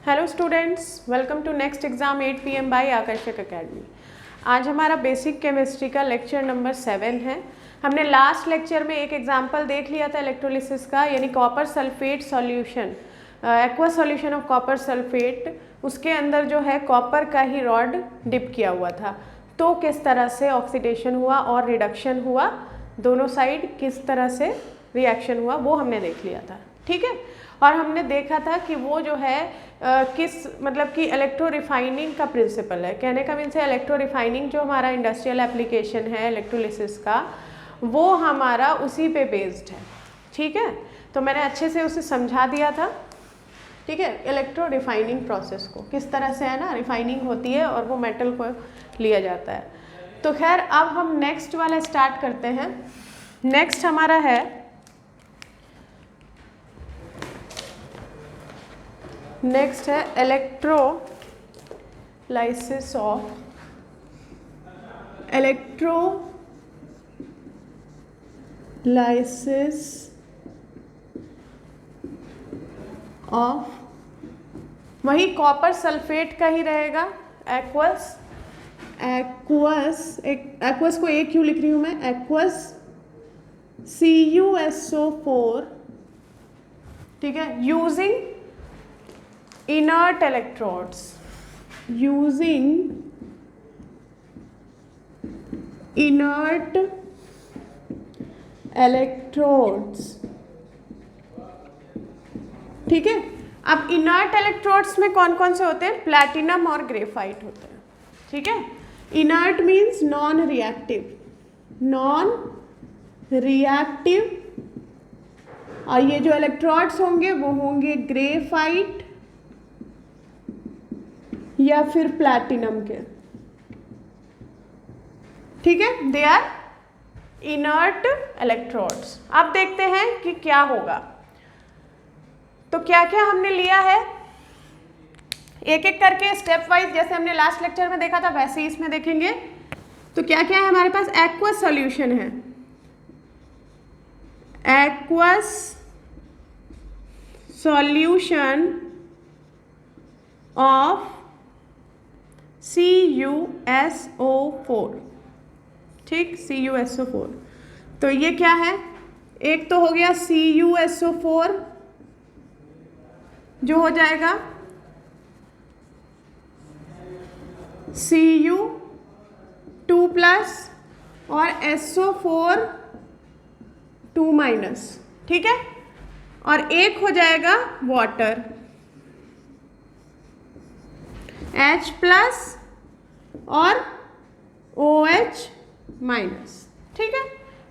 Hello students, welcome to next exam 8 PM by Aakarshak Academy. आज हमारा basic chemistry का lecture number 7 है। हमने लास्ट लेक्चर में एक एग्जांपल देख लिया था इलेक्ट्रोलिसिस का, यानी copper sulphate solution, aqua solution of copper sulphate. उसके अंदर जो है कॉपर का ही रॉड डिप किया हुआ था, तो किस तरह से ऑक्सीडेशन हुआ और रिडक्शन हुआ, दोनों साइड किस तरह से रिएक्शन हुआ वो हमने देख लिया था। ठीक है, और हमने देखा था कि वो जो है किस मतलब कि इलेक्ट्रो रिफाइनिंग का प्रिंसिपल है। कहने का मीन्स है इलेक्ट्रो रिफाइनिंग जो हमारा इंडस्ट्रियल एप्लीकेशन है इलेक्ट्रोलिसिस का, वो हमारा उसी पे बेस्ड है। ठीक है, तो मैंने अच्छे से उसे समझा दिया था। ठीक है, इलेक्ट्रो रिफाइनिंग प्रोसेस को किस तरह से है ना रिफाइनिंग होती है और वो मेटल को लिया जाता है। तो खैर अब हम नेक्स्ट वाला स्टार्ट करते हैं। नेक्स्ट हमारा है इलेक्ट्रोलाइसिस ऑफ वही कॉपर सल्फेट का ही रहेगा, एक्वस को एक क्यों लिख रही हूँ मैं, एक्वस CuSO4। ठीक है, यूजिंग inert electrodes, ठीक है, अब इनर्ट इलेक्ट्रोड्स में कौन कौन से होते हैं, प्लैटिनम और ग्रेफाइट होते हैं। ठीक है, इनर्ट मीन्स नॉन रिएक्टिव, और ये जो इलेक्ट्रोड्स होंगे वो होंगे ग्रेफाइट या फिर प्लैटिनम के। ठीक है, दे आर इनर्ट इलेक्ट्रोड्स। अब देखते हैं कि क्या होगा। तो क्या क्या हमने लिया है, एक एक करके स्टेप वाइज, जैसे हमने लास्ट लेक्चर में देखा था वैसे ही इसमें देखेंगे। तो क्या क्या है हमारे पास, एक्वस सॉल्यूशन है, एक्वस सॉल्यूशन ऑफ CuSO4। ठीक, CuSO4। तो ये क्या है, एक तो हो गया CuSO4 जो हो जाएगा Cu2+ और SO4 2-। ठीक है, और एक हो जाएगा वाटर H+ और OH-। ठीक है,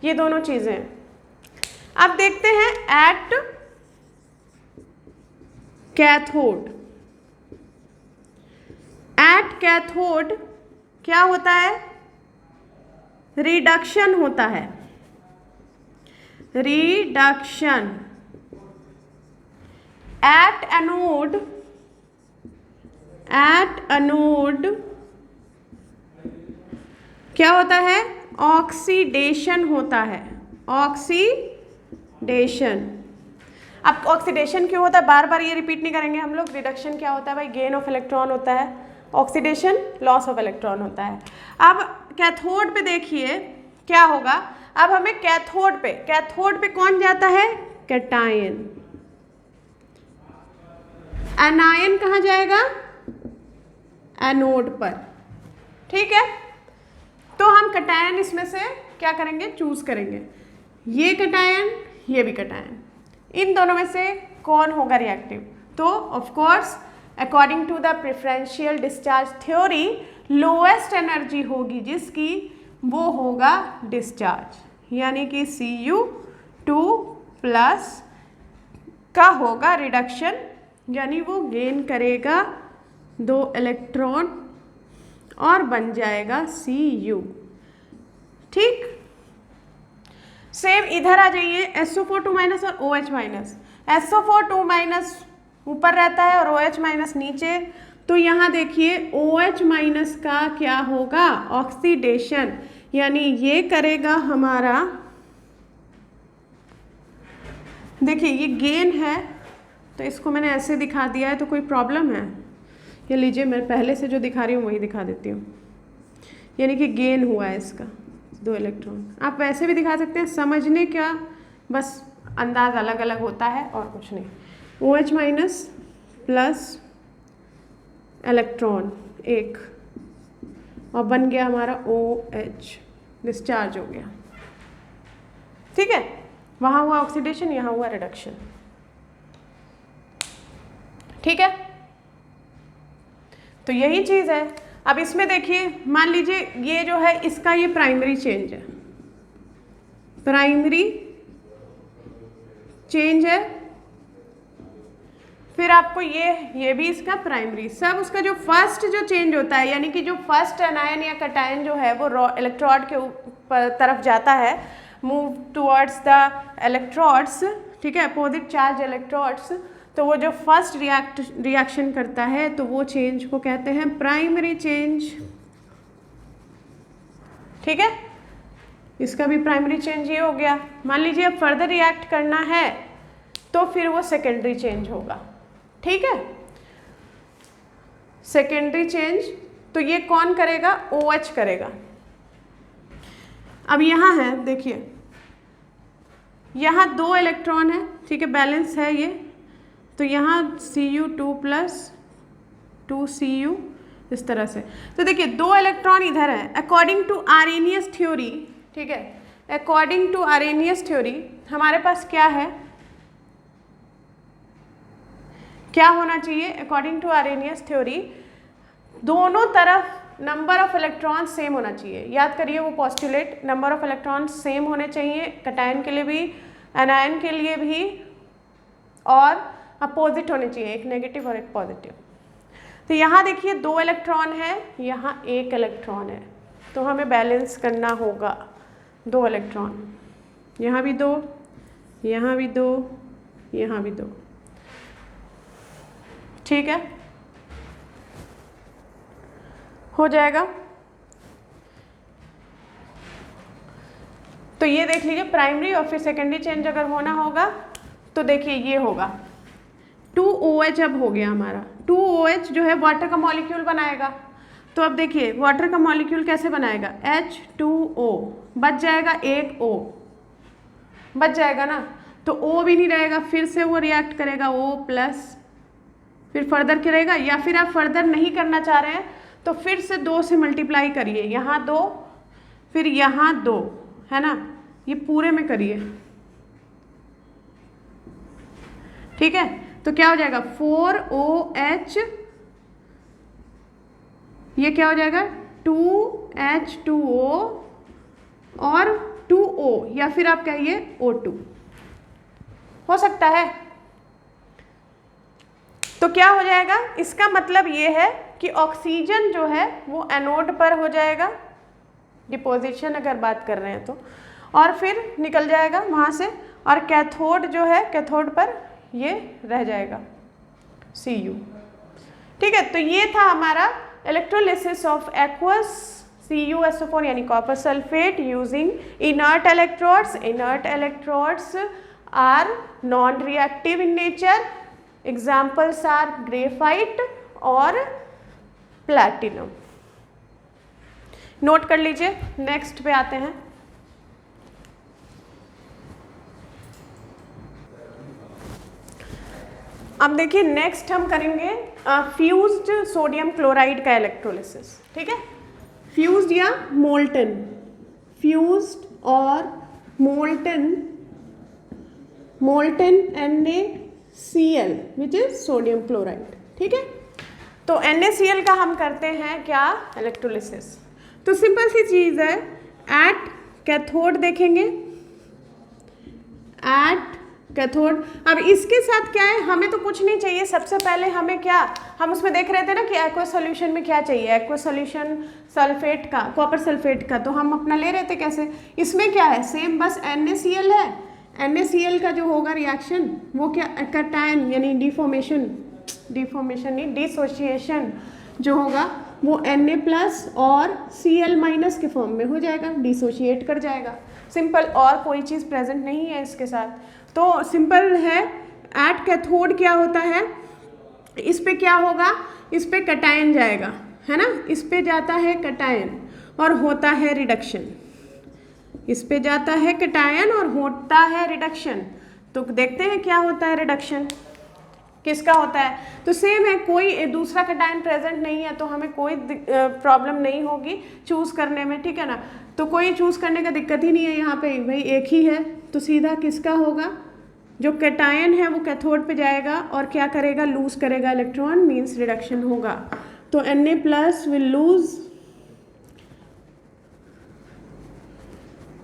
ये दोनों चीजें। अब देखते हैं एट कैथोड क्या होता है, रिडक्शन होता है, रिडक्शन। एट एनोड क्या होता है, ऑक्सीडेशन होता है, ऑक्सीडेशन। अब ऑक्सीडेशन क्यों होता है, बार बार ये रिपीट नहीं करेंगे हम लोग। रिडक्शन क्या होता है भाई, गेन ऑफ इलेक्ट्रॉन होता है, ऑक्सीडेशन लॉस ऑफ इलेक्ट्रॉन होता है। अब कैथोड पे देखिए क्या होगा। अब हमें कैथोड पे कौन जाता है, कैटायन। एनायन कहाँ जाएगा, एनोड पर। ठीक है, तो हम कैटायन इसमें से क्या करेंगे, चूज करेंगे। ये कैटायन, ये भी कैटायन, इन दोनों में से कौन होगा रिएक्टिव। तो of course according to the preferential discharge theory, lowest energy होगी जिसकी, वो होगा डिस्चार्ज, यानी कि Cu2+ का होगा रिडक्शन, यानी वो गेन करेगा 2 इलेक्ट्रॉन और बन जाएगा Cu। ठीक, सेम इधर आ जाइए, SO4 2- और OH-। SO4 2- ऊपर रहता है और OH- नीचे। तो यहाँ देखिए OH- का क्या होगा, ऑक्सीडेशन, यानी ये करेगा हमारा, देखिए ये गेन है तो इसको मैंने ऐसे दिखा दिया है, तो कोई प्रॉब्लम है? ये लीजिए, मैं पहले से जो दिखा रही हूँ वही दिखा देती हूँ, यानी कि गेन हुआ है इसका 2 इलेक्ट्रॉन। आप वैसे भी दिखा सकते हैं, समझने का बस अंदाज अलग अलग होता है और कुछ नहीं। OH माइनस प्लस इलेक्ट्रॉन 1 और बन गया हमारा OH, डिस्चार्ज हो गया। ठीक है, वहाँ हुआ ऑक्सीडेशन, यहाँ हुआ रिडक्शन। ठीक है, तो यही चीज़ है। अब इसमें देखिए, मान लीजिए ये जो है इसका ये प्राइमरी चेंज है, प्राइमरी चेंज है। फिर आपको ये भी इसका प्राइमरी, सब उसका जो फर्स्ट जो चेंज होता है, यानी कि जो फर्स्ट एनायन या कटायन जो है वो इलेक्ट्रोड के ऊपर तरफ जाता है, मूव टुवर्ड्स द इलेक्ट्रोड्स, ठीक है, अपोजिट चार्ज इलेक्ट्रोड्स। तो वो जो फर्स्ट रिएक्शन करता है तो वो चेंज को कहते हैं प्राइमरी चेंज। ठीक है, इसका भी प्राइमरी चेंज ये हो गया। मान लीजिए अब फर्दर रिएक्ट करना है तो फिर वो सेकेंडरी चेंज होगा। ठीक है, सेकेंडरी चेंज तो ये कौन करेगा? OH करेगा। अब यहाँ है, देखिए यहाँ 2 इलेक्ट्रॉन है, ठीक है, बैलेंस है ये, तो यहाँ Cu2 प्लस 2Cu इस तरह से। तो देखिए 2 इलेक्ट्रॉन इधर है। अकॉर्डिंग टू आरेनियस थ्योरी, ठीक है, अकॉर्डिंग टू आरेनियस थ्योरी हमारे पास क्या है, क्या होना चाहिए? अकॉर्डिंग टू आरेनियस थ्योरी दोनों तरफ नंबर ऑफ इलेक्ट्रॉन सेम होना चाहिए। याद करिए वो postulate, number of electron same होने चाहिए, कटायन के लिए भी एनायन के लिए भी, और अपोजिट होने चाहिए, एक नेगेटिव और एक पॉजिटिव। तो यहाँ देखिए 2 इलेक्ट्रॉन है, यहाँ 1 इलेक्ट्रॉन है, तो हमें बैलेंस करना होगा 2 इलेक्ट्रॉन, यहाँ भी 2, यहाँ भी 2, यहाँ भी 2। ठीक है, हो जाएगा। तो ये देख लीजिए प्राइमरी और फिर सेकेंडरी चेंज अगर होना होगा तो देखिए ये होगा 2OH अब हो गया हमारा। 2OH जो है वाटर का मॉलिक्यूल बनाएगा। तो अब देखिए वाटर का मॉलिक्यूल कैसे बनाएगा? H2O, बच जाएगा एक O, बच जाएगा ना, तो O भी नहीं रहेगा, फिर से वो रिएक्ट करेगा O प्लस, फिर फर्दर करेगा, या फिर आप फर्दर नहीं करना चाह रहे हैं तो फिर से 2 से मल्टीप्लाई करिए, यहाँ 2 फिर यहाँ 2, है ना, ये पूरे में करिए। ठीक है, तो क्या हो जाएगा 4OH, ये क्या हो जाएगा 2H2O और 2O, या फिर आप कहिए O2, हो सकता है। तो क्या हो जाएगा? इसका मतलब ये है कि ऑक्सीजन जो है वो एनोड पर हो जाएगा, डिपोजिशन अगर बात कर रहे हैं तो, और फिर निकल जाएगा वहाँ से, और कैथोड जो है कैथोड पर ये रह जाएगा Cu। ठीक है, तो ये था हमारा इलेक्ट्रोलिसिस ऑफ एक्वस CuSO4 यानी copper sulphate using inert electrodes. Inert electrodes are non reactive in nature, examples are graphite और प्लैटिनम। नोट कर लीजिए, नेक्स्ट पे आते हैं। अब देखिए नेक्स्ट हम करेंगे फ्यूज्ड सोडियम क्लोराइड का इलेक्ट्रोलिसिस। ठीक है, फ्यूज्ड या मोल्टन, फ्यूज्ड और molten, molten NaCl which is sodium chloride. ठीक है, तो NaCl का हम करते हैं क्या इलेक्ट्रोलिसिस। तो सिंपल सी चीज़ है, एट कैथोड देखेंगे, एट कैथोड। अब इसके साथ क्या है, हमें तो कुछ नहीं चाहिए, सबसे पहले हमें क्या, हम उसमें देख रहे थे ना कि एक्वस सॉल्यूशन में क्या चाहिए, एक्वस सॉल्यूशन सल्फेट का, कॉपर सल्फेट का, तो हम अपना ले रहे थे कैसे, इसमें क्या है सेम, बस NaCl है, NaCl का जो होगा रिएक्शन वो क्या, कटायन यानी डिफॉर्मेशन, डिफॉर्मेशन नहीं डिसोसिएशन जो होगा वो Na प्लस और Cl माइनस के फॉर्म में हो जाएगा, डिसोशिएट कर जाएगा, सिंपल, और कोई चीज़ प्रेजेंट नहीं है इसके साथ। तो सिंपल है, एट कैथोड क्या होता है, इस पे क्या होगा, इस पे कटायन जाएगा, है ना, इस पे जाता है कटायन और होता है रिडक्शन, इस पे जाता है कटायन और होता है रिडक्शन। तो देखते हैं क्या होता है रिडक्शन, किसका होता है। तो सेम है, कोई दूसरा कटायन प्रेजेंट नहीं है तो हमें कोई प्रॉब्लम नहीं होगी चूज करने में, ठीक है ना। तो कोई चूज करने का दिक्कत ही नहीं है, यहाँ पे भाई एक ही है, तो सीधा किसका होगा, जो कैटायन है वो कैथोड पे जाएगा और क्या करेगा, लूज करेगा इलेक्ट्रॉन, मीन्स रिडक्शन होगा। तो Na+ विल लूज,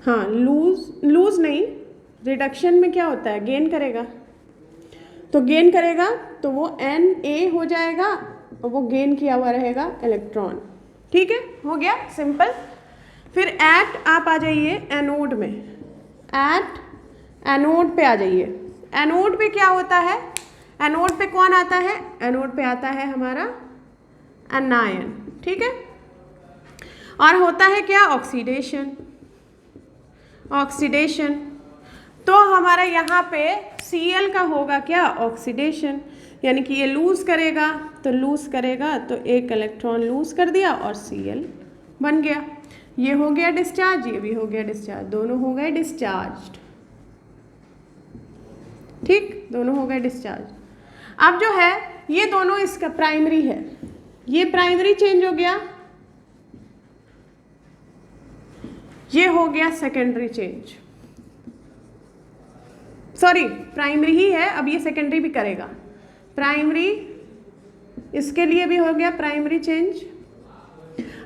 हाँ लूज नहीं, रिडक्शन में क्या होता है, गेन करेगा, तो गेन करेगा तो वो Na हो जाएगा और वो गेन किया हुआ रहेगा इलेक्ट्रॉन, ठीक है, हो गया सिंपल। फिर एट आप आ जाइए एनोड में, एट एनोड पे आ जाइए। एनोड पे क्या होता है, एनोड पे कौन आता है, एनोड पे आता है हमारा एनायन, ठीक है, और होता है क्या, ऑक्सीडेशन, ऑक्सीडेशन। तो हमारा यहाँ पे Cl का होगा क्या, ऑक्सीडेशन, यानी कि ये लूज करेगा, तो लूज करेगा तो एक इलेक्ट्रॉन लूज कर दिया और Cl बन गया। ये हो गया डिस्चार्ज, ये भी हो गया डिस्चार्ज, दोनों हो गए डिस्चार्ज, ठीक, दोनों हो गए डिस्चार्ज। अब जो है ये दोनों इसका प्राइमरी है, ये प्राइमरी चेंज हो गया, ये हो गया सेकेंडरी चेंज, सॉरी प्राइमरी ही है, अब ये सेकेंडरी भी करेगा, प्राइमरी इसके लिए भी हो गया प्राइमरी चेंज।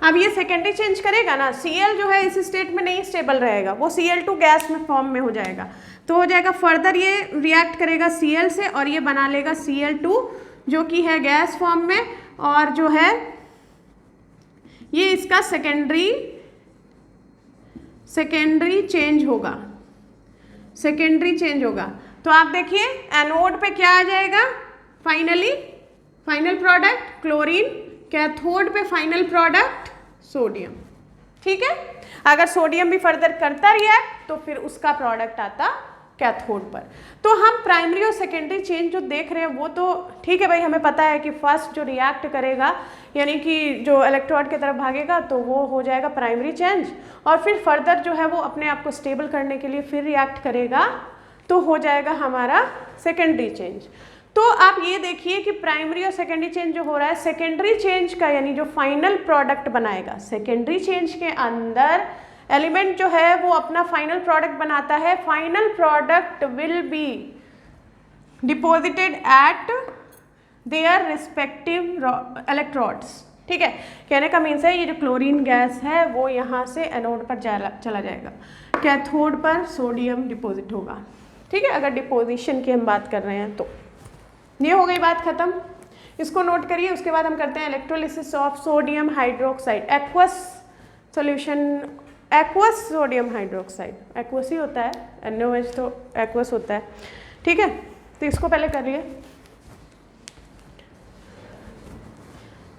अब ये सेकेंडरी चेंज करेगा ना, Cl जो है इस स्टेट में नहीं स्टेबल रहेगा, वो Cl2 गैस में फॉर्म में हो जाएगा, तो हो जाएगा फर्दर ये रिएक्ट करेगा Cl से और ये बना लेगा Cl2 जो कि है गैस फॉर्म में, और जो है ये इसका सेकेंडरी चेंज होगा, सेकेंडरी चेंज होगा। तो आप देखिए एनोड पे क्या आ जाएगा, फाइनल प्रोडक्ट क्लोरीन, कैथोड पे फाइनल प्रोडक्ट सोडियम, ठीक है। अगर सोडियम भी फर्दर करता रिएक्ट तो फिर उसका प्रोडक्ट आता कैथोड पर। तो हम प्राइमरी और सेकेंडरी चेंज जो देख रहे हैं वो तो ठीक है भाई, हमें पता है कि फर्स्ट जो रिएक्ट करेगा यानी कि जो इलेक्ट्रोड की तरफ भागेगा तो वो हो जाएगा प्राइमरी चेंज, और फिर फर्दर जो है वो अपने आप को स्टेबल करने के लिए फिर रिएक्ट करेगा तो हो जाएगा हमारा सेकेंडरी चेंज। तो आप ये देखिए कि प्राइमरी और सेकेंडरी चेंज जो हो रहा है, सेकेंडरी चेंज का यानी जो फाइनल प्रोडक्ट बनाएगा, सेकेंडरी चेंज के अंदर एलिमेंट जो है वो अपना फाइनल प्रोडक्ट बनाता है, final product will be deposited at their respective electrodes, ठीक है। कहने का मीन्स है ये जो क्लोरीन गैस है वो यहाँ से एनोड पर चला जाएगा, कैथोड पर सोडियम डिपॉजिट होगा, ठीक है, अगर डिपोजिशन की हम बात कर रहे हैं तो। ये हो गई बात खत्म, इसको नोट करिए। उसके बाद हम करते हैं electrolysis of sodium hydroxide, aqueous solution, aqueous sodium hydroxide, aqueous ही होता है, NaOH तो एक्वस होता है, ठीक है। तो इसको पहले करिए,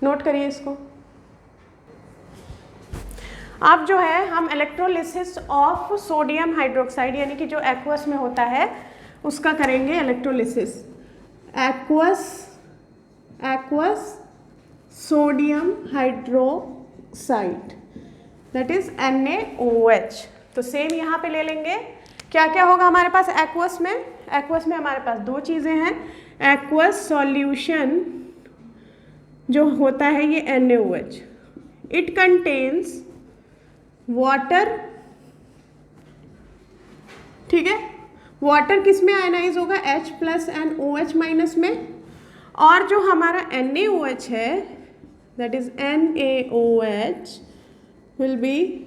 नोट करिए इसको। अब जो है हम इलेक्ट्रोलिसिस ऑफ सोडियम हाइड्रोक्साइड यानी कि जो एक्वस में होता है उसका करेंगे electrolysis. Aqueous sodium hydroxide that is NaOH। तो सेम यहाँ पे ले लेंगे, क्या क्या होगा हमारे पास एक्वस में, एक्वस में हमारे पास दो चीज़ें हैं, एक्वस सॉल्यूशन जो होता है ये NaOH, इट कंटेन्स वाटर, ठीक है, वाटर किस में आयनाइज होगा, H+NOH- में, और जो हमारा NaOH है that is NaOH will be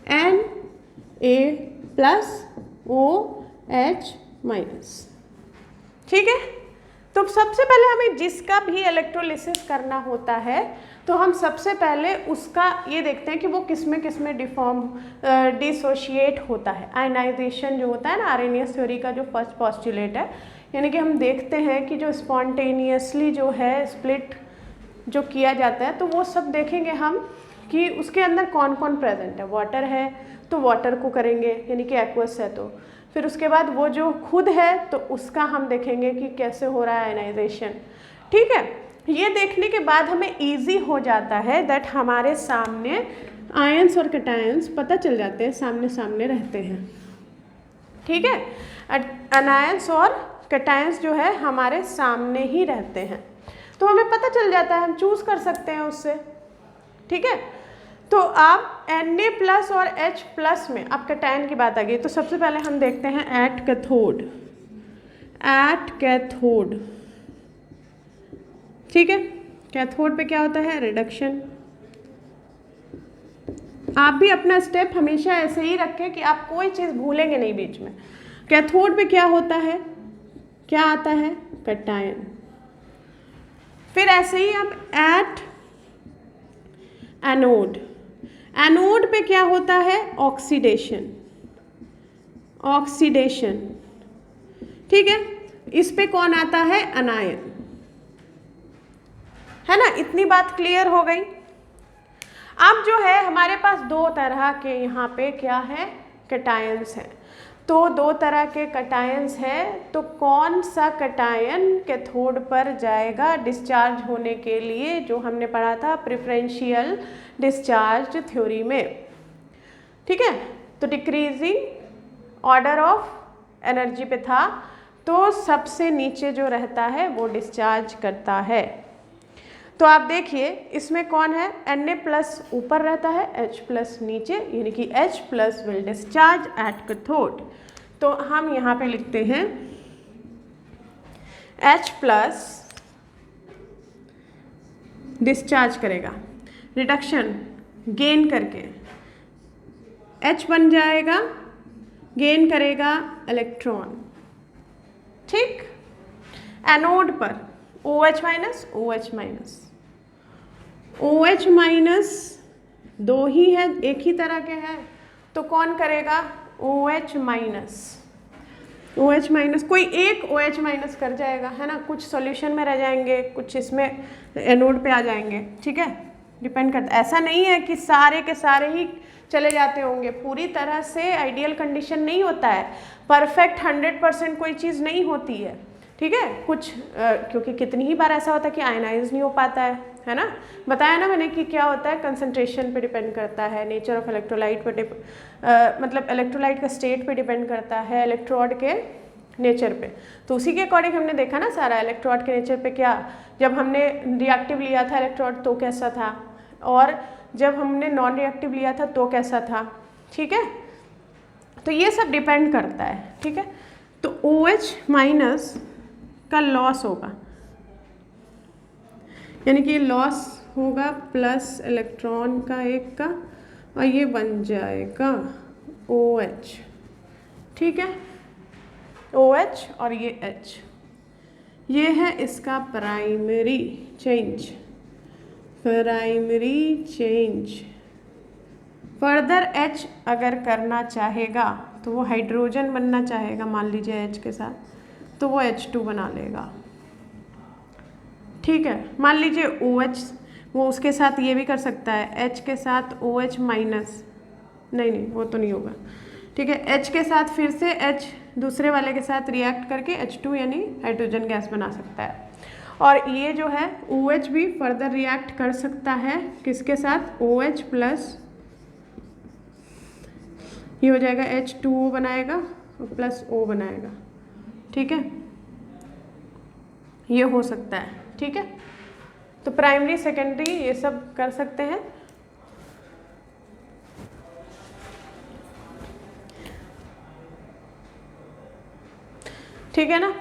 Na+OH-, ठीक है। तो सबसे पहले हमें जिसका भी इलेक्ट्रोलिसिस करना होता है तो हम सबसे पहले उसका ये देखते हैं कि वो किस में डिसोशिएट होता है। आयनाइजेशन जो होता है ना, आर्हेनियस थ्योरी का जो फर्स्ट पॉस्टुलेट है, यानी कि हम देखते हैं कि जो स्पॉन्टेनियसली जो है स्प्लिट जो किया जाता है तो वो सब देखेंगे हम कि उसके अंदर कौन कौन प्रेजेंट है। वाटर है तो वाटर को करेंगे यानी कि एक्वस है तो फिर उसके बाद वो जो खुद है तो उसका हम देखेंगे कि कैसे हो रहा है आयनाइजेशन। ठीक है, ये देखने के बाद हमें इजी हो जाता है दैट हमारे सामने आयंस और कैटायंस पता चल जाते हैं, सामने सामने रहते हैं। ठीक है, अनायंस और कैटायंस जो है हमारे सामने ही रहते हैं, तो हमें पता चल जाता है, हम चूज कर सकते हैं उससे। ठीक है, तो आप Na+ और H+ में, अब कैटायन की बात आ गई, तो सबसे पहले हम देखते हैं एट कैथोड। ठीक है, कैथोड पे क्या होता है, रिडक्शन। आप भी अपना स्टेप हमेशा ऐसे ही रखें कि आप कोई चीज़ भूलेंगे नहीं बीच में। कैथोड पे क्या होता है, क्या आता है, कैटायन। फिर ऐसे ही अब एट एनोड, एनोड पे क्या होता है, ऑक्सीडेशन। ठीक है, इस पे कौन आता है, अनायन, है ना। इतनी बात क्लियर हो गई। अब जो है हमारे पास दो तरह के यहाँ पे क्या है, कैटायंस हैं। तो दो तरह के कैटायंस हैं, तो कौन सा कैटायन कैथोड पर जाएगा डिस्चार्ज होने के लिए, जो हमने पढ़ा था प्रेफरेंशियल डिस्चार्ज थ्योरी में। ठीक है, तो डिक्रीजिंग ऑर्डर ऑफ एनर्जी पे था, तो सबसे नीचे जो रहता है वो डिस्चार्ज करता है। तो आप देखिए इसमें कौन है, Na+ ऊपर रहता है, H+ नीचे, यानी कि H+ will discharge at cathode. तो हम यहाँ पे लिखते हैं H+ डिस्चार्ज करेगा, रिडक्शन गेन करके, H बन जाएगा, गेन करेगा इलेक्ट्रॉन। ठीक, एनोड पर OH- दो ही है, एक ही तरह के हैं, तो कौन करेगा, OH-, कोई एक OH- कर जाएगा, है ना। कुछ सॉल्यूशन में रह जाएंगे, कुछ इसमें एनोड पे आ जाएंगे। ठीक है, डिपेंड करता, ऐसा नहीं है कि सारे के सारे ही चले जाते होंगे, पूरी तरह से आइडियल कंडीशन नहीं होता है, परफेक्ट 100% कोई चीज़ नहीं होती है। ठीक है, कुछ क्योंकि कितनी ही बार ऐसा होता है कि आयनाइज नहीं हो पाता है ना। बताया ना मैंने कि क्या होता है, कंसंट्रेशन पे डिपेंड करता है, नेचर ऑफ इलेक्ट्रोलाइट पे मतलब इलेक्ट्रोलाइट का स्टेट पे डिपेंड करता है, इलेक्ट्रोड के नेचर पे। तो उसी के अकॉर्डिंग हमने देखा ना सारा, इलेक्ट्रोड के नेचर पे क्या, जब हमने रिएक्टिव लिया था इलेक्ट्रोड तो कैसा था, और जब हमने नॉन रिएक्टिव लिया था तो कैसा था। ठीक है, तो ये सब डिपेंड करता है। ठीक है, तो OH- का लॉस होगा, यानी कि लॉस होगा प्लस इलेक्ट्रॉन का एक का, और ये बन जाएगा OH। ठीक है, OH और ये H, ये है इसका प्राइमरी चेंज। फर्दर H अगर करना चाहेगा तो वो हाइड्रोजन बनना चाहेगा, मान लीजिए H के साथ, तो वो H2 बना लेगा। ठीक है, मान लीजिए OH, वो उसके साथ ये भी कर सकता है, H के साथ OH-, नहीं वो तो नहीं होगा। ठीक है, H के साथ फिर से H दूसरे वाले के साथ रिएक्ट करके H2 यानी हाइड्रोजन गैस बना सकता है। और ये जो है OH भी फर्दर रिएक्ट कर सकता है, किसके साथ, OH+, ये हो जाएगा H2O बनाएगा और प्लस O बनाएगा। ठीक है, ये हो सकता है। ठीक है, तो प्राइमरी सेकेंडरी ये सब कर सकते हैं। ठीक है ना,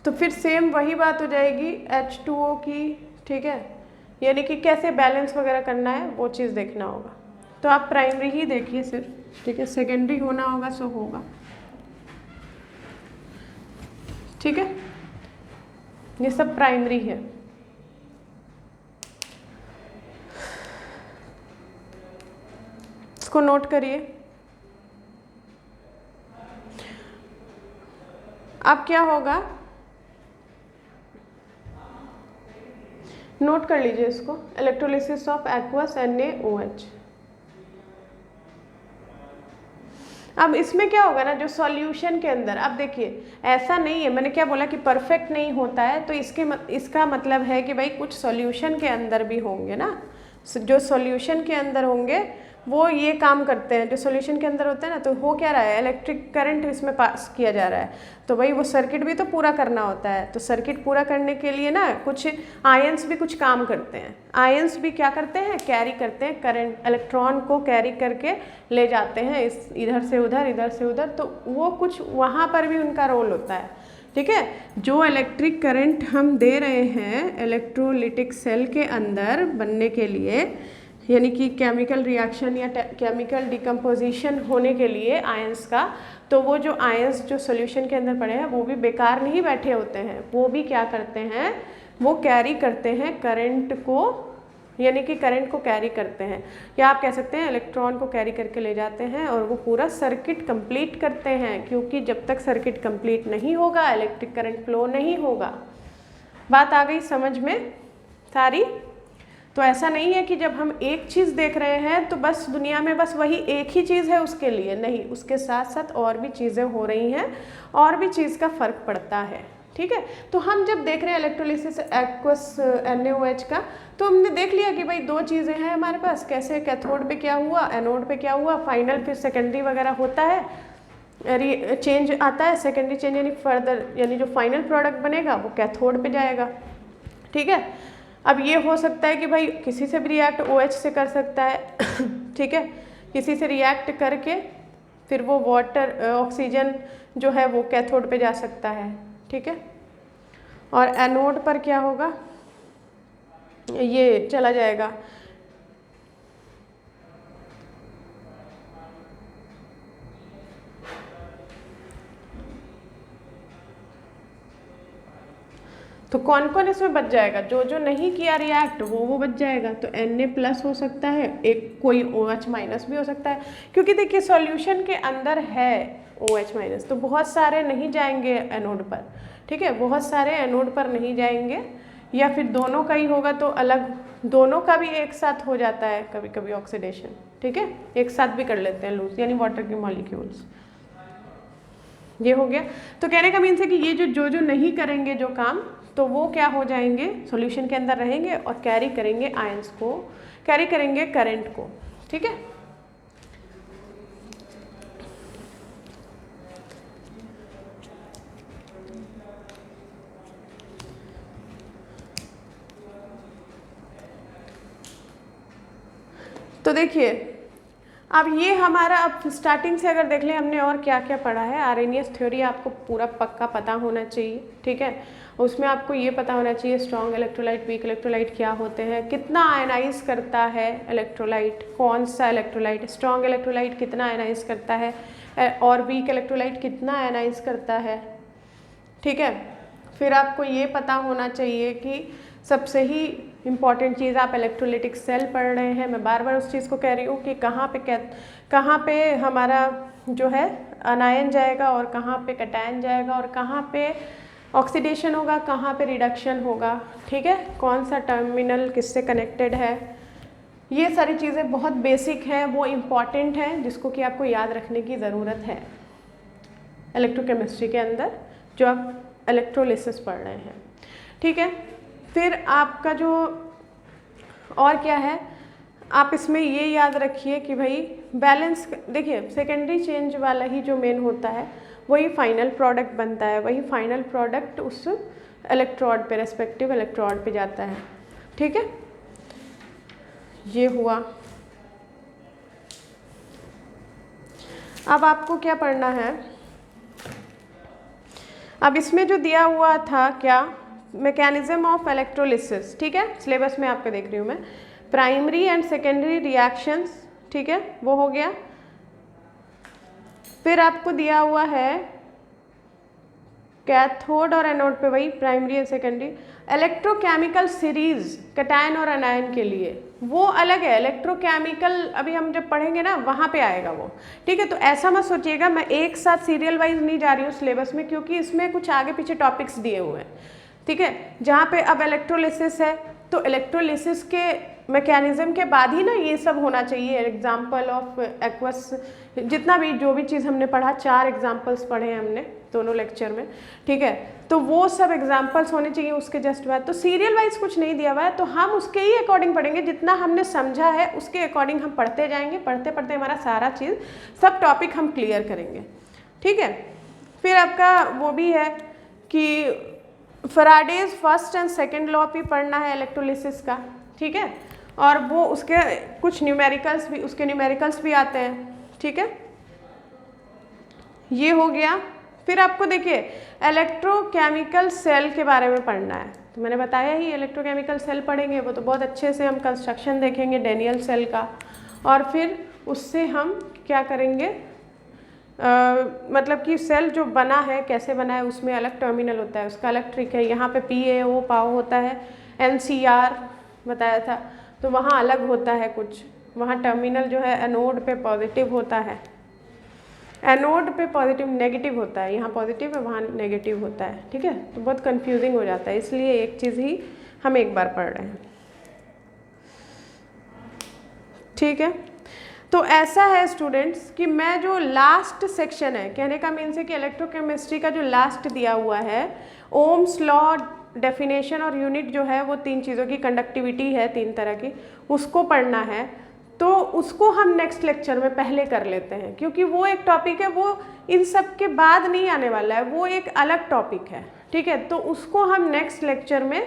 तो फिर सेम वही बात हो जाएगी H2O की। ठीक है, यानी कि कैसे बैलेंस वगैरह करना है वो चीज़ देखना होगा। तो आप प्राइमरी ही देखिए सिर्फ। ठीक है, सेकेंडरी होना होगा सो होगा। ठीक है, ये सब प्राइमरी है। इसको नोट करिए। अब क्या होगा, नोट कर लीजिए इसको, इलेक्ट्रोलिसिस ऑफ एक्वस NaOH। अब इसमें क्या होगा ना, जो सॉल्यूशन के अंदर, अब देखिए ऐसा नहीं है, मैंने क्या बोला कि परफेक्ट नहीं होता है, तो इसका मतलब है कि भाई कुछ सॉल्यूशन के अंदर भी होंगे ना, जो सॉल्यूशन के अंदर होंगे वो ये काम करते हैं, जो सॉल्यूशन के अंदर होते हैं ना, तो हो क्या रहा है, इलेक्ट्रिक करंट इसमें पास किया जा रहा है, तो भाई वो सर्किट भी तो पूरा करना होता है, तो सर्किट पूरा करने के लिए ना कुछ आयंस भी कुछ काम करते हैं, आयंस भी क्या करते हैं, कैरी करते हैं करंट, इलेक्ट्रॉन को कैरी करके ले जाते हैं इस इधर से उधर, इधर से उधर, तो वो कुछ वहाँ पर भी उनका रोल होता है। ठीक है, जो इलेक्ट्रिक करंट हम दे रहे हैं इलेक्ट्रोलिटिक सेल के अंदर बनने के लिए, यानी कि केमिकल रिएक्शन या केमिकल डिकम्पोजिशन होने के लिए आयंस का, तो वो जो आयंस जो सॉल्यूशन के अंदर पड़े हैं वो भी बेकार नहीं बैठे होते हैं, वो भी क्या करते हैं, वो कैरी करते हैं करंट को, यानी कि करंट को कैरी करते हैं, या आप कह सकते हैं इलेक्ट्रॉन को कैरी करके ले जाते हैं और वो पूरा सर्किट कंप्लीट करते हैं, क्योंकि जब तक सर्किट कंप्लीट नहीं होगा इलेक्ट्रिक करंट फ्लो नहीं होगा। बात आ गई समझ में सारी? तो ऐसा नहीं है कि जब हम एक चीज़ देख रहे हैं तो बस दुनिया में बस वही एक ही चीज़ है उसके लिए, नहीं, उसके साथ साथ और भी चीज़ें हो रही हैं, और भी चीज़ का फ़र्क पड़ता है। ठीक है, तो हम जब देख रहे हैं इलेक्ट्रोलिसिस एक्वस NaOH का, तो हमने देख लिया कि भाई दो चीज़ें हैं हमारे पास, कैसे कैथोड पे क्या हुआ, एनोड पे क्या हुआ, फाइनल फिर सेकेंडरी वगैरह होता है, चेंज आता है, सेकेंडरी चेंज यानी फर्दर, यानी जो फाइनल प्रोडक्ट बनेगा वो कैथोड पे जाएगा। ठीक है, अब ये हो सकता है कि भाई किसी से भी रिएक्ट OH से कर सकता है ठीक है, किसी से रिएक्ट करके फिर वो वाटर ऑक्सीजन जो है वो कैथोड पे जा सकता है। ठीक है, और एनोड पर क्या होगा, ये चला जाएगा तो कौन कौन इसमें बच जाएगा, जो जो नहीं किया रिएक्ट वो बच जाएगा, तो Na+ हो सकता है, एक कोई OH- भी हो सकता है, क्योंकि देखिए सॉल्यूशन के अंदर है OH-, तो बहुत सारे नहीं जाएंगे एनोड पर। ठीक है, बहुत सारे एनोड पर नहीं जाएंगे, या फिर दोनों का ही होगा तो अलग, दोनों का भी एक साथ हो जाता है कभी कभी ऑक्सीडेशन। ठीक है, एक साथ भी कर लेते हैं लूज, यानी वाटर के मॉलिक्यूल्स। ये हो गया, तो कहने का मीन्स है कि ये जो जो नहीं करेंगे जो काम, तो वो क्या हो जाएंगे, सॉल्यूशन के अंदर रहेंगे और कैरी करेंगे आयंस को, कैरी करेंगे करंट को। ठीक है, तो देखिए अब ये हमारा, अब स्टार्टिंग से अगर देख लें हमने और क्या क्या पढ़ा है, आर्रेनियस थ्योरी आपको पूरा पक्का पता होना चाहिए। ठीक है, उसमें आपको ये पता होना चाहिए स्ट्रॉन्ग इलेक्ट्रोलाइट, वीक इलेक्ट्रोलाइट क्या होते हैं, कितना आयनाइज करता है इलेक्ट्रोलाइट, कौन सा इलेक्ट्रोलाइट, स्ट्रॉन्ग इलेक्ट्रोलाइट कितना आयनाइज करता है और वीक इलेक्ट्रोलाइट कितना आयनाइज करता है। ठीक है, फिर आपको ये पता होना चाहिए कि सबसे ही इम्पॉर्टेंट चीज़, आप इलेक्ट्रोलिटिक सेल पढ़ रहे हैं, मैं बार बार उस चीज़ को कह रही हूँ कि कहाँ पे हमारा जो है अनायन जाएगा और कहाँ पे कैटायन जाएगा और कहाँ पे ऑक्सीडेशन होगा, कहाँ पे रिडक्शन होगा। ठीक है, कौन सा टर्मिनल किससे कनेक्टेड है, ये सारी चीज़ें बहुत बेसिक हैं, वो इम्पॉर्टेंट हैं, जिसको कि आपको याद रखने की ज़रूरत है इलेक्ट्रोकेमिस्ट्री के अंदर जो आप इलेक्ट्रोलिसिस पढ़ रहे हैं। ठीक है, फिर आपका जो और क्या है, आप इसमें ये याद रखिए कि भाई बैलेंस, देखिए सेकेंडरी चेंज वाला ही जो मेन होता है वही फाइनल प्रोडक्ट बनता है, वही फाइनल प्रोडक्ट उस इलेक्ट्रोड पे, रेस्पेक्टिव इलेक्ट्रोड पे जाता है। ठीक है, ये हुआ। अब आपको क्या पढ़ना है, अब इसमें जो दिया हुआ था क्या, मैकेनिज्म ऑफ इलेक्ट्रोलिसिस। ठीक है, सिलेबस में आपको देख रही हूँ मैं, प्राइमरी एंड सेकेंडरी रिएक्शंस। ठीक है, वो हो गया। फिर आपको दिया हुआ है कैथोड और एनोड पे वही primary and secondary, electrochemical series cation और अनायन के लिए वो अलग है, इलेक्ट्रोकेमिकल अभी हम जब पढ़ेंगे ना वहाँ पे आएगा वो। ठीक है, तो ऐसा मत सोचिएगा, मैं एक साथ सीरियल वाइज नहीं जा रही हूँ सिलेबस में, क्योंकि इसमें कुछ आगे पीछे टॉपिक्स दिए हुए हैं। ठीक है, जहाँ पे अब इलेक्ट्रोलिसिस है तो इलेक्ट्रोलिसिस के मैकेनिज्म के बाद ही ना ये सब होना चाहिए। एग्जाम्पल ऑफ एक्वस, जितना भी जो भी चीज़ हमने पढ़ा, 4 एग्जाम्पल्स पढ़े हैं हमने दोनों लेक्चर में, ठीक है, तो वो सब एग्जाम्पल्स होने चाहिए उसके जस्ट बाद। तो सीरियल वाइज कुछ नहीं दिया हुआ है, तो हम उसके ही अकॉर्डिंग पढ़ेंगे, जितना हमने समझा है उसके अकॉर्डिंग हम पढ़ते जाएंगे। पढ़ते पढ़ते हमारा सारा चीज़, सब टॉपिक हम क्लियर करेंगे, ठीक है। फिर आपका वो भी है कि Faraday's first and second law भी पढ़ना है इलेक्ट्रोलिसिस का, ठीक है, और वो उसके कुछ न्यूमेरिकल्स भी, उसके न्यूमेरिकल्स भी आते हैं, ठीक है, ये हो गया। फिर आपको देखिए इलेक्ट्रोकेमिकल सेल के बारे में पढ़ना है, तो मैंने बताया ही इलेक्ट्रोकेमिकल सेल पढ़ेंगे, वो तो बहुत अच्छे से हम कंस्ट्रक्शन देखेंगे डेनियल सेल का, और फिर उससे हम क्या करेंगे, मतलब कि सेल जो बना है कैसे बना है, उसमें अलग टर्मिनल होता है, उसका अलग ट्रिक है। यहाँ पे PAO पाओ होता है, NCR बताया था, तो वहाँ अलग होता है कुछ, वहाँ टर्मिनल जो है एनोड पे पॉजिटिव होता है, एनोड पे पॉजिटिव नेगेटिव होता है, यहाँ पॉजिटिव है वहाँ नेगेटिव होता है, ठीक है, तो बहुत कंफ्यूजिंग हो जाता है, इसलिए एक चीज़ ही हम एक बार पढ़ रहे हैं, ठीक है। तो ऐसा है स्टूडेंट्स कि मैं जो लास्ट सेक्शन है, कहने का मीन्स है कि इलेक्ट्रोकेमिस्ट्री का जो लास्ट दिया हुआ है, ओम्स लॉ, डेफिनेशन और यूनिट जो है, वो 3 चीज़ों की, कंडक्टिविटी है 3 तरह की, उसको पढ़ना है। तो उसको हम नेक्स्ट लेक्चर में पहले कर लेते हैं, क्योंकि वो एक टॉपिक है, वो इन सब के बाद नहीं आने वाला है, वो एक अलग टॉपिक है, ठीक है। तो उसको हम नेक्स्ट लेक्चर में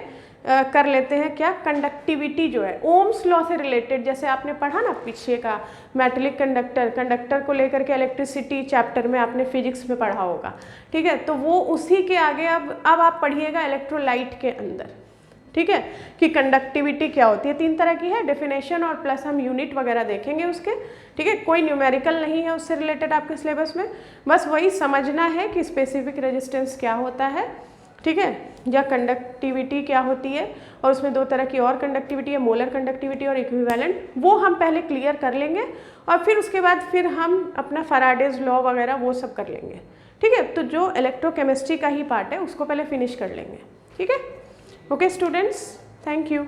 कर लेते हैं। क्या, कंडक्टिविटी जो है ओम्स लॉ से रिलेटेड, जैसे आपने पढ़ा ना पीछे का मेटेलिक कंडक्टर, कंडक्टर को लेकर के इलेक्ट्रिसिटी चैप्टर में आपने फिजिक्स में पढ़ा होगा, ठीक है, तो वो उसी के आगे अब आप पढ़िएगा इलेक्ट्रोलाइट के अंदर, ठीक है, कि कंडक्टिविटी क्या होती है, 3 तरह की है, डेफिनेशन और प्लस हम यूनिट वगैरह देखेंगे उसके, ठीक है। कोई न्यूमेरिकल नहीं है उससे रिलेटेड आपके सिलेबस में, बस वही समझना है कि स्पेसिफिक रेजिस्टेंस क्या होता है, ठीक है, या कंडक्टिविटी क्या होती है, और उसमें 2 तरह की और कंडक्टिविटी है, मोलर कंडक्टिविटी और इक्विवेलेंट, वो हम पहले क्लियर कर लेंगे, और फिर उसके बाद फिर हम अपना फैराडेज लॉ वगैरह वो सब कर लेंगे, ठीक है। तो जो इलेक्ट्रोकेमिस्ट्री का ही पार्ट है उसको पहले फिनिश कर लेंगे, ठीक है। Okay students, thank you.